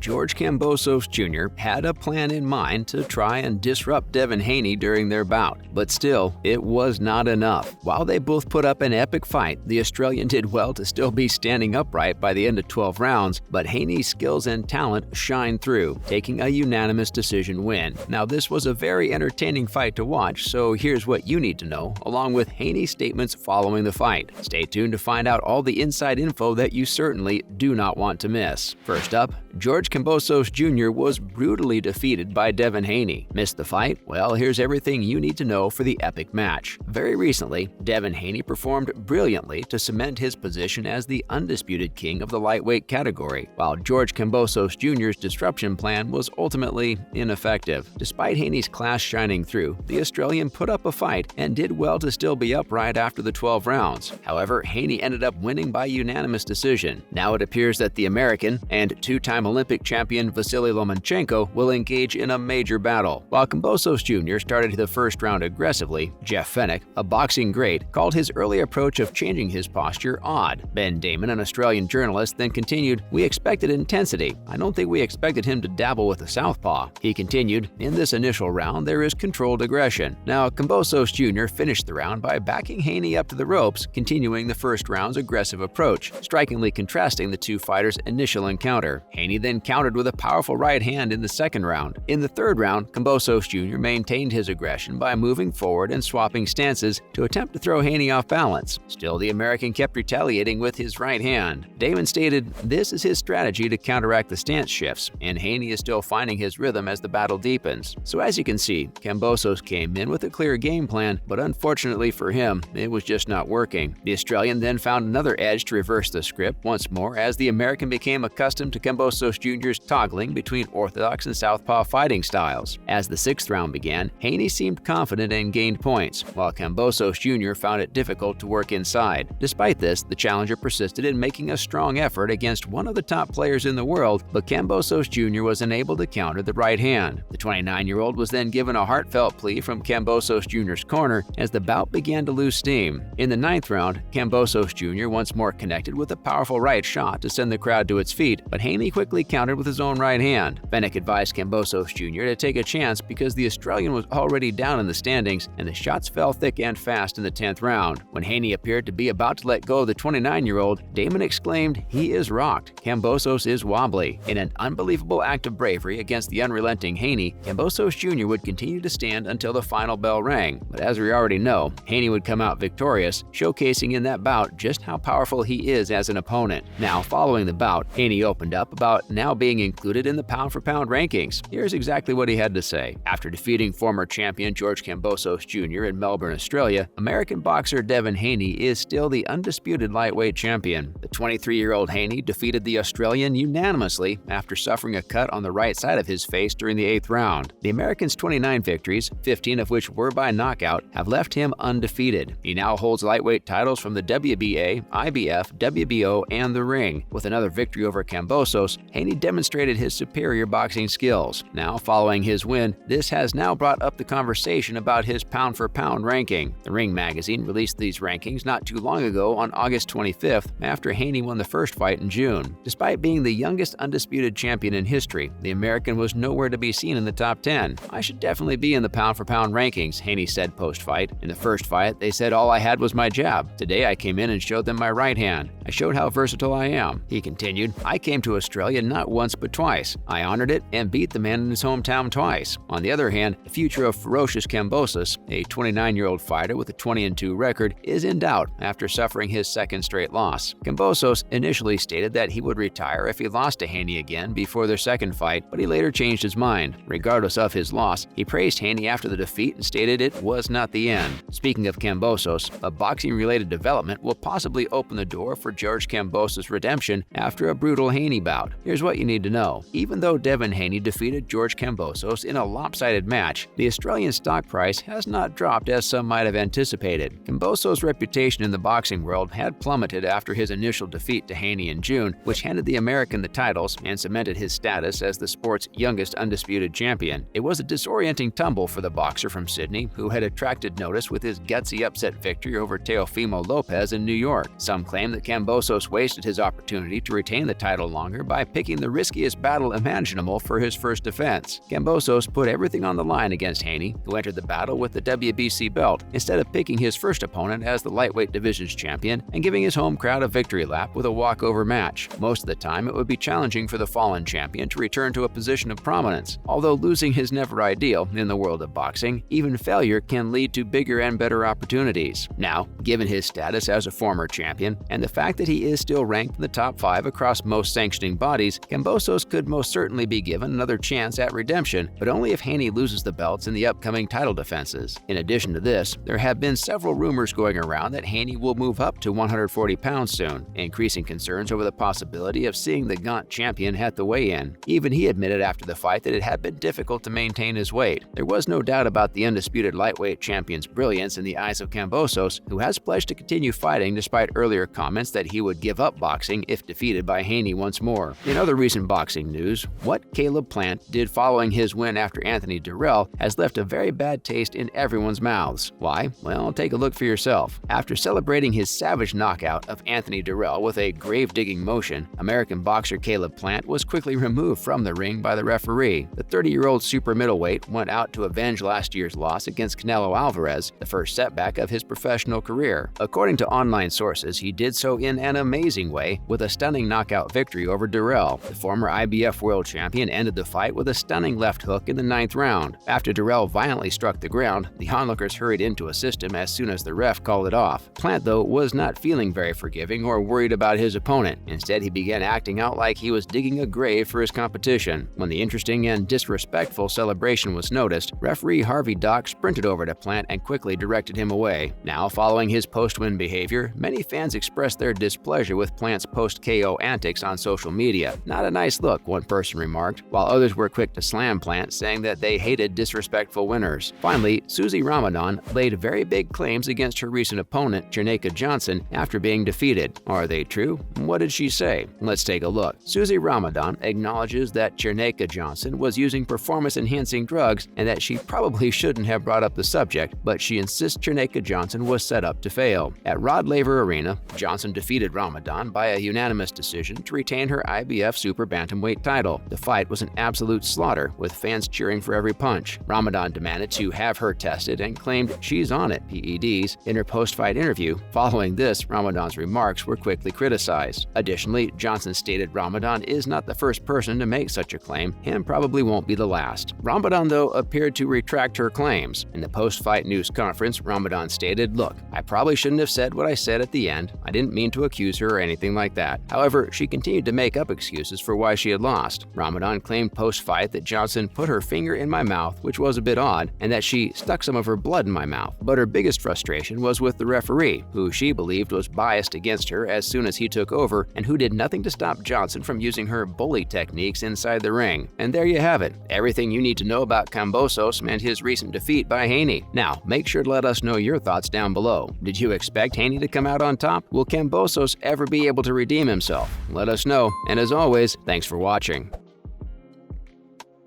George Kambosos Jr. had a plan in mind to try and disrupt Devin Haney during their bout, but still, it was not enough. While they both put up an epic fight, the Australian did well to still be standing upright by the end of 12 rounds, but Haney's skills and talent shined through, taking a unanimous decision win. Now, this was a very entertaining fight to watch, so here's what you need to know, along with Haney's statements following the fight. Stay tuned to find out all the inside info that you certainly do not want to miss. First up, George Kambosos Jr. was brutally defeated by Devin Haney. Missed the fight? Well, here's everything you need to know for the epic match. Very recently, Devin Haney performed brilliantly to cement his position as the undisputed king of the lightweight category, while George Kambosos Jr.'s disruption plan was ultimately ineffective. Despite Haney's class shining through, the Australian put up a fight and did well to still be upright after the 12 rounds. However, Haney ended up winning by unanimous decision. Now it appears that the American and two-time Olympic champion Vasiliy Lomachenko will engage in a major battle. While Kambosos Jr. started the first round aggressively, Jeff Fenech, a boxing great, called his early approach of changing his posture odd. Ben Damon, an Australian journalist, then continued, "We expected intensity. I don't think we expected him to dabble with the southpaw." He continued, "In this initial round, there is controlled aggression." Now, Kambosos Jr. finished the round by backing Haney up to the ropes, continuing the first round's aggressive approach, strikingly contrasting the two fighters' initial encounter. Haney then countered with a powerful right hand in the second round. In the third round, Kambosos Jr. maintained his aggression by moving forward and swapping stances to attempt to throw Haney off balance. Still, the American kept retaliating with his right hand. Damon stated, "This is his strategy to counteract the stance shifts, and Haney is still finding his rhythm as the battle deepens." So as you can see, Kambosos came in with a clear game plan, but unfortunately for him, it was just not working. The Australian then found another edge to reverse the script once more as the American became accustomed to Kambosos Jr.'s toggling between orthodox and southpaw fighting styles. As the sixth round began, Haney seemed confident and gained points, while Kambosos Jr. found it difficult to work inside. Despite this, the challenger persisted in making a strong effort against one of the top players in the world, but Kambosos Jr. was unable to counter the right hand. The 29-year-old was then given a heartfelt plea from Kambosos Jr.'s corner as the bout began to lose steam. In the ninth round, Kambosos Jr. once more connected with a powerful right shot to send the crowd to its feet, but Haney quickly countered with his own right hand. Fenech advised Kambosos Jr. to take a chance because the Australian was already down in the standings and the shots fell thick and fast in the 10th round. When Haney appeared to be about to let go of the 29-year-old, Damon exclaimed, "He is rocked. Kambosos is wobbly." In an unbelievable act of bravery against the unrelenting Haney, Kambosos Jr. would continue to stand until the final bell rang. But as we already know, Haney would come out victorious, showcasing in that bout just how powerful he is as an opponent. Now, following the bout, Haney opened up about now being included in the pound-for-pound rankings. Here's exactly what he had to say. After defeating former champion George Kambosos Jr. in Melbourne, Australia, American boxer Devin Haney is still the undisputed lightweight champion. The 23-year-old Haney defeated the Australian unanimously after suffering a cut on the right side of his face during the 8th round. The American's 29 victories, 15 of which were by knockout, have left him undefeated. He now holds lightweight titles from the WBA, IBF, WBO, and The Ring. With another victory over Kambosos, Haney demonstrated his superior boxing skills. Now, following his win, this has now brought up the conversation about his pound-for-pound ranking. The Ring magazine released these rankings not too long ago on August 25th after Haney won the first fight in June. Despite being the youngest undisputed champion in history, the American was nowhere to be seen in the top 10. "I should definitely be in the pound-for-pound rankings," Haney said post-fight. "In the first fight, they said all I had was my jab. Today I came in and showed them my right hand. I showed how versatile I am." He continued, "I came to Australia not once but twice. I honored it and beat the man in his hometown twice." On the other hand, the future of ferocious Kambosos, a 29-year-old fighter with a 20-2 record, is in doubt after suffering his second straight loss. Kambosos initially stated that he would retire if he lost to Haney again before their second fight, but he later changed his mind. Regardless of his loss, he praised Haney after the defeat and stated it was not the end. Speaking of Kambosos, a boxing-related development will possibly open the door for George Kambosos' redemption after a brutal Haney bout. Here's what you need to know. Even though Devin Haney defeated George Kambosos in a lopsided match, the Australian stock price has not dropped as some might have anticipated. Kambosos' reputation in the boxing world had plummeted after his initial defeat to Haney in June, which handed the American the titles and cemented his status as the sport's youngest undisputed champion. It was a disorienting tumble for the boxer from Sydney, who had attracted notice with his gutsy upset victory over Teofino Lopez in New York. Some claim that Kambosos wasted his opportunity to retain the title longer by picking the riskiest battle imaginable for his first defense. Kambosos put everything on the line against Haney, who entered the battle with the WBC belt, instead of picking his first opponent as the lightweight division's champion and giving his home crowd a victory lap with a walkover match. Most of the time, it would be challenging for the fallen champion to return to a position of prominence. Although losing is never ideal in the world of boxing, even failure can lead to bigger and better opportunities. Now, given his status as a former champion and the fact that he is still ranked in the top 5 across most sanctioning bodies, Kambosos could most certainly be given another chance at redemption, but only if Haney loses the belts in the upcoming title defenses. In addition to this, there have been several rumors going around that Haney will move up to 140 pounds soon, increasing concerns over the possibility of seeing the gaunt champion at the weigh-in. Even he admitted after the fight that it had been difficult to maintain his weight. There was no doubt about the undisputed lightweight champion's brilliance in the eyes of Kambosos, who has pledged to continue fighting despite earlier comments that he would give up boxing if defeated by Haney once more. In other recent boxing news, what Caleb Plant did following his win after Anthony Dirrell has left a very bad taste in everyone's mouths. Why? Well, take a look for yourself. After celebrating his savage knockout of Anthony Dirrell with a grave-digging motion, American boxer Caleb Plant was quickly removed from the ring by the referee. The 30-year-old super middleweight went out to avenge last year's loss against Canelo Alvarez, the first setback of his professional career. According to online sources, he did so in an amazing way with a stunning knockout victory over Dirrell. The former IBF world champion ended the fight with a stunning left hook in the 9th round. After Dirrell violently struck the ground, the onlookers hurried in to assist him as soon as the ref called it off. Plant, though, was not feeling very forgiving or worried about his opponent. Instead, he began acting out like he was digging a grave for his competition. When the interesting and disrespectful celebration was noticed, referee Harvey Dock sprinted over to Plant and quickly directed him away. Now, following his post-win behavior, many fans expressed their displeasure with Plant's post-KO antics on social media. Not a nice look, one person remarked, while others were quick to slam Plant, saying that they hated disrespectful winners. Finally, Susie Ramadan laid very big claims against her recent opponent, Cherneka Johnson, after being defeated. Are they true? What did she say? Let's take a look. Susie Ramadan acknowledges that Cherneka Johnson was using performance-enhancing drugs and that she probably shouldn't have brought up the subject, but she insists Cherneka Johnson was set up to fail. At Rod Laver Arena, Johnson defeated Ramadan by a unanimous decision to retain her IBF Super Bantamweight title. The fight was an absolute slaughter, with fans cheering for every punch. Ramadan demanded to have her tested and claimed she's on it, PEDs, in her post-fight interview. Following this, Ramadan's remarks were quickly criticized. Additionally, Johnson stated Ramadan is not the first person to make such a claim and probably won't be the last. Ramadan, though, appeared to retract her claims. In the post-fight news conference, Ramadan stated, "Look, I probably shouldn't have said what I said at the end. I didn't mean to accuse her or anything like that." However, she continued to make up excuses for why she had lost. Ramadan claimed post-fight that Johnson put her finger in my mouth, which was a bit odd, and that she stuck some of her blood in my mouth. But her biggest frustration was with the referee, who she believed was biased against her as soon as he took over and who did nothing to stop Johnson from using her bully techniques inside the ring. And there you have it, everything you need to know about Kambosos and his recent defeat by Haney. Now, make sure to let us know your thoughts down below. Did you expect Haney to come out on top? Will Kambosos ever be able to redeem himself? Let us know, and as always, thanks for watching.